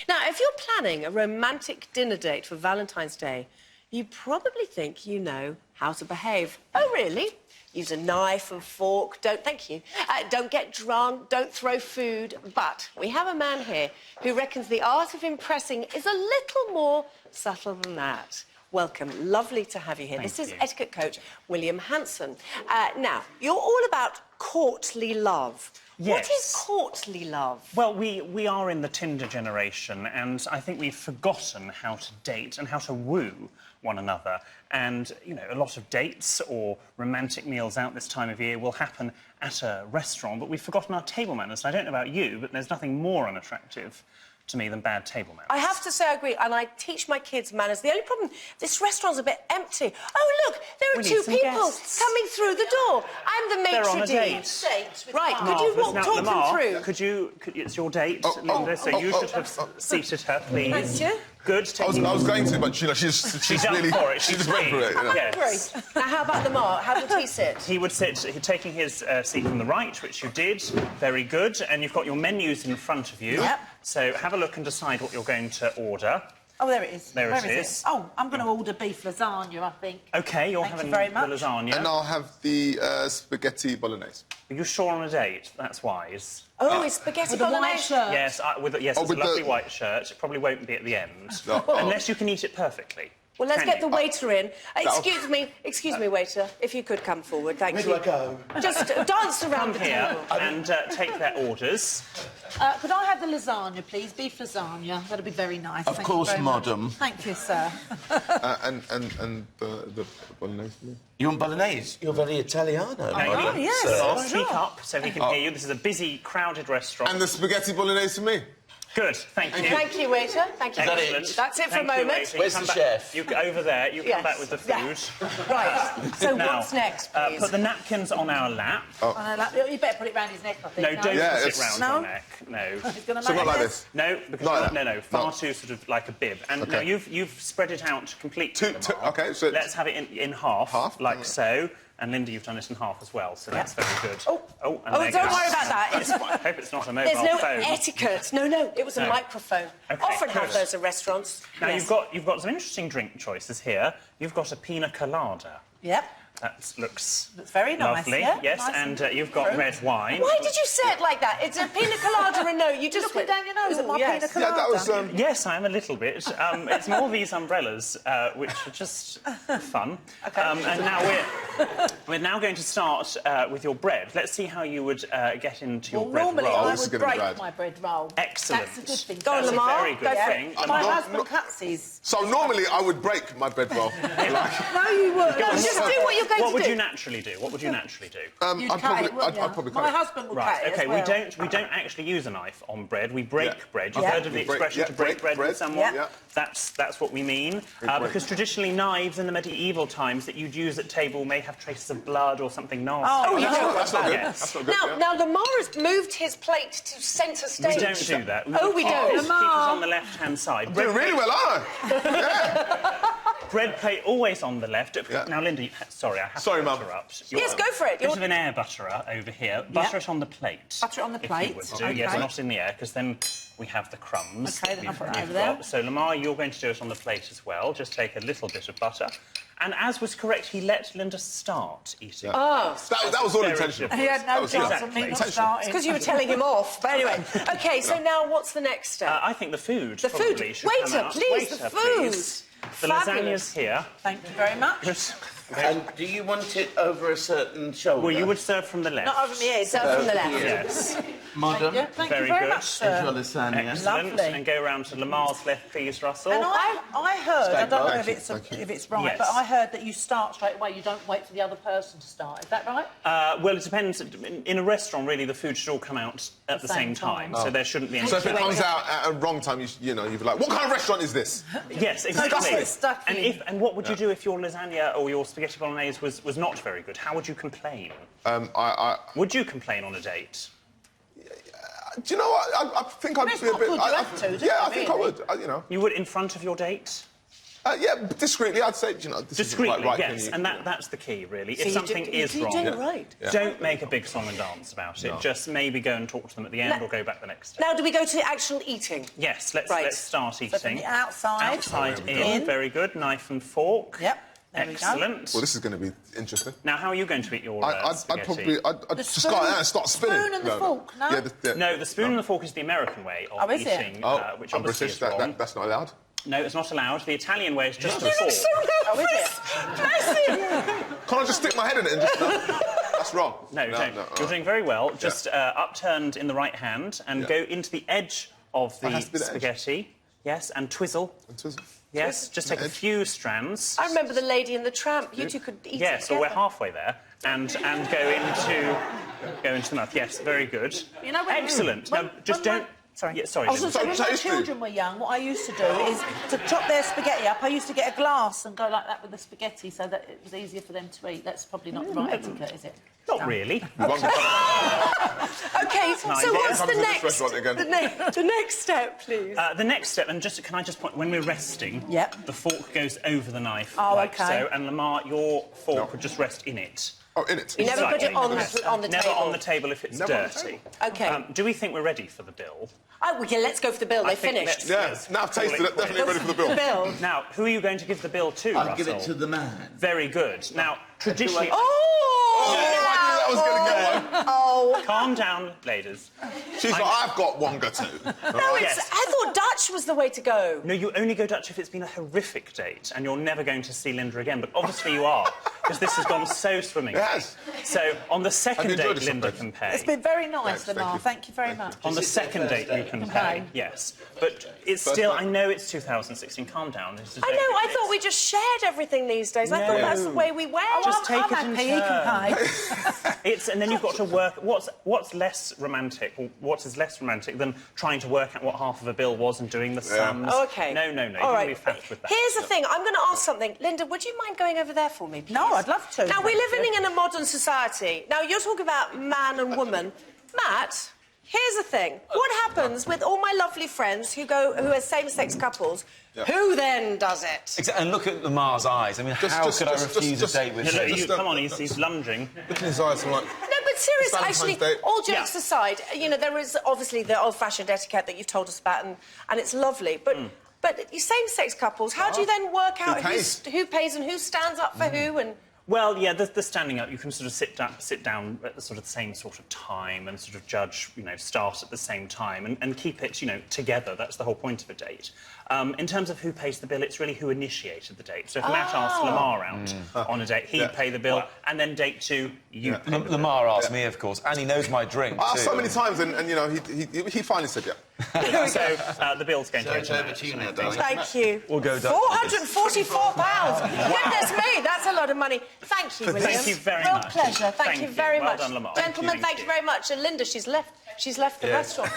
Now, if you're planning a romantic dinner date for Valentine's Day, you probably think you know how to behave. Oh, really? Use a knife and fork. Thank you. Don't get drunk. Don't throw food. But we have a man here who reckons the art of impressing is a little more subtle than that. Welcome. Lovely to have you here. This is etiquette coach William Hanson. Now, you're all about courtly love. Yes. What is courtly love? Well, we are in the Tinder generation, and I think we've forgotten how to date and how to woo one another. And, you know, a lot of dates or romantic meals out this time of year will happen at a restaurant, but we've forgotten our table manners. And I don't know about you, but there's nothing more unattractive to me than bad table manners. I have to say I agree, and I teach my kids manners. The only problem, this restaurant's a bit empty. Oh, look, there are two people coming through the door. I'm the maitre d'. They're on a date. Right, could you talk them through? Could you... it's your date, Linda, so you should have seated her, please. Thank you. Good. I was going to, but, you know, she's done really... for it. She just went for it, you know. Yes. Now, how about Lamar? How would he sit? He would sit, taking his seat from the right, which you did. Very good. And you've got your menus in front of you. Yep. So have a look and decide what you're going to order. Oh, there it is. There it is. Oh, I'm going to order beef lasagna, I think. OK, you're having the lasagna. And I'll have the spaghetti bolognese. Are you sure on a date? That's wise. Oh, it's spaghetti with a white bolognese? shirt. Yes, it's a lovely white shirt. It probably won't be at the end. No. Unless you can eat it perfectly. Well, let's get the waiter in. Excuse me, waiter, if you could come forward, thank you. Where do I go? Just dance around the here table. and take their orders. Could I have the lasagna, please? Beef lasagna. That'd be very nice. Of course, madam. Thank you, sir. And the bolognese. You want bolognese? You're very Italiano. Oh, yes. I'll speak up so we can hear you. This is a busy, crowded restaurant. And the spaghetti bolognese for me. Good, thank you. Thank you, waiter. Thank you. Excellent. That's it for a moment. Where's the chef? You over there. You come back with the food. Right. So what's next, please? Put the napkins on our lap. You better put it round his neck, I think. No, don't put it round your neck. No. He's gonna So not like this? No, because no, far too sort of like a bib. And now you've spread it out completely. OK, so... Let's have it in half, like so. And Linda, you've done it in half as well, so that's very good. Oh, don't worry about that. I hope it's not a mobile phone. There's no etiquette. No, it was a microphone. Okay, Often have those at restaurants. Now, you've got some interesting drink choices here. You've got a pina colada. Yep. That looks very nice. Lovely, yeah? yes, nice and you've got red wine. Why did you say it like that? It's a pina colada or no? You just look it down your nose at my pina colada. Yeah, that was... Yes, I am a little bit. It's more these umbrellas, which are just fun. Okay. And now we're now going to start with your bread. Let's see how you would get into your bread roll. Normally I would break my bread roll. Excellent. That's a good thing. Go on, Lamar. Very good thing. My husband cuts his. So normally I would break my bread roll. No, you wouldn't. Just do what you're going to do. What would you naturally do? What would you naturally do? I'd probably cut My it. husband would Right, cut it OK, as well. we don't actually use a knife on bread. We break bread. You've Yeah. heard of the expression to break bread with someone? Yeah. That's what we mean. Because traditionally knives in the medieval times that you'd use at table may have traces of blood or something nasty. Oh, you don't. That's not good. Yes. That's not good. Now, Lamar has moved his plate to centre stage. We don't do that. Oh, we don't. Keep us on the left-hand side. Doing really well, aren't I? Bread plate always on the left. Yeah. Now, Linda, sorry, I have Sorry, to Mum. interrupt. Yes, go for it. Bit of an air butterer over here. Butter it on the plate. Butter it on the plate. If you would do. Okay. Yes, not in the air, because then we have the crumbs. Okay, then I'll put that we've over there. got. So, Lamar, you're going to do it on the plate as well. Just take a little bit of butter. And as was correct, he let Linda start eating. Oh. That was all intentional. He had no chance of me not starting. Because you were telling him off. But anyway, OK, so now what's the next step? I think the food. The food. probably should Waiter, come out. please, Waiter, the food. please. The Fabulous. lasagna's here. Thank you very much. And do you want it over a certain shoulder? Well, you would serve from the left. Not over my head. Serve from the left. Yes. Madam, Thank Very you very good. much, sir. your lasagna. Excellent. Lovely. And go round to Lamar's left, please, Russell. And I heard, I don't know if Thank you. it's right, Yes. but I heard that you start straight away. You don't wait for the other person to start. Is that right? Well, it depends. In a restaurant, really, the food should all come out at the same time, so there shouldn't be any... So if it comes out at a wrong time, you'd be like, what kind of restaurant is this? Yes, exactly. It's stuck in. And what would you do if your lasagna or your spaghetti bolognese was not very good? How would you complain? Would you complain on a date? Do you know what? I think I'd be a bit... Well, you have to, yeah, I think I would, you know. You would in front of your date? Yeah, discreetly, I'd say, you know, this Discreetly, isn't quite right. yes, and that's the key, really. So if something is you're wrong, doing it right. don't make a big song and dance about it. Just maybe go and talk to them at the end or go back the next day. Now, do we go to actual eating? Yes, let's start eating. So from the outside. Outside in, very good. Knife and fork. Yep. There we go. Excellent. Well, this is going to be interesting. Now, how are you going to eat your I'd spaghetti? I'd just go out there and start spinning. Spoon and the fork, no? Yeah, No, the spoon and the fork is the American way of is it? eating, which I'm obviously British. is wrong. That's not allowed. No, it's not allowed. The Italian way is just a You fork. look so nervous. Can't I just stick my head in it and just... No? That's wrong. No, you're doing very well. Just upturned in the right hand and go into the edge of the spaghetti. Yes, and twizzle. Yes, just take a few strands. I remember the Lady and the Tramp. You two could eat it Yes, together. well, we're halfway there. And go into the mouth. Yes, very good. You know, excellent. Now, just don't... Sorry. Yeah, sorry. I was going to say, when my children were young, what I used to do is to chop their spaghetti up, I used to get a glass and go like that with the spaghetti so that it was easier for them to eat. That's probably not the right etiquette, is it? Not really. OK, so what's the next... The next step, please? The next step, and can I just point, when we're resting, the fork goes over the knife, like so, and Lamar, your fork would just rest in it. Oh, in it. You never put it on the table? Never on the table if it's dirty. OK. Do we think we're ready for the bill? Oh, well, yeah, let's go for the bill. They finished. Yeah, now I've tasted it, definitely ready for the bill. Now, who are you going to give the bill to, I'll give it to the man. Very good. Now, traditionally... I knew that was going to get one. Calm down, ladies. She's like, I've got Wonga too. No, I thought Dutch was the way to go. No, you only go Dutch if it's been a horrific date and you're never going to see Linda again. But obviously you are, because this has gone so swimmingly. It has. So on the second date, this Linda one, can pay. It's been very nice, Lamar. Thank you very much. On the second date, you can pay. Yes, but it's still. I know it's 2016. Calm down. I know. I thought we just shared everything these days. I thought that's the way we went. Just take it in happy, he can pay. And then you've got to work. What's less romantic? Or what is less romantic than trying to work out what half of a bill was and doing the sums? Oh, OK. No. All right. Be fact with that. Here's the thing. I'm going to ask something. Linda, would you mind going over there for me, please? No, I'd love to. Now, we're living in a modern society. Now, you're talking about man and woman. Matt, here's the thing. What happens with all my lovely friends who are same-sex couples? Who then does it? And look at Lamar's eyes. I mean, how could I refuse a date with him? Come on, he's lunging. Look in his eyes, I'm like... No, but seriously, actually, Date. all jokes aside, you know, there is obviously the old-fashioned etiquette that you've told us about, and it's lovely, but... But same-sex couples, how do you then work out who pays and who stands up for who and... Well, yeah, the standing up, you can sort of sit down at the sort of same sort of time and sort of judge, you know, start at the same time and keep it, you know, together. That's the whole point of a date. In terms of who pays the bill, it's really who initiated the date. So if Matt asked Lamar out on a date, he'd pay the bill, and then date two, you pay the bill. Lamar asked me, of course, and he knows my drink, I asked too. so many times, and you know, he finally said yeah. So the bill's going to go to over to you now, darling. Thank you. We'll go down. £444. Goodness me, that's a lot of money. Thank you, William. Thank you very Real much. pleasure. Thank you very Well much. done, Lamar. Gentlemen, thank you very much. And Linda, she's left the restaurant.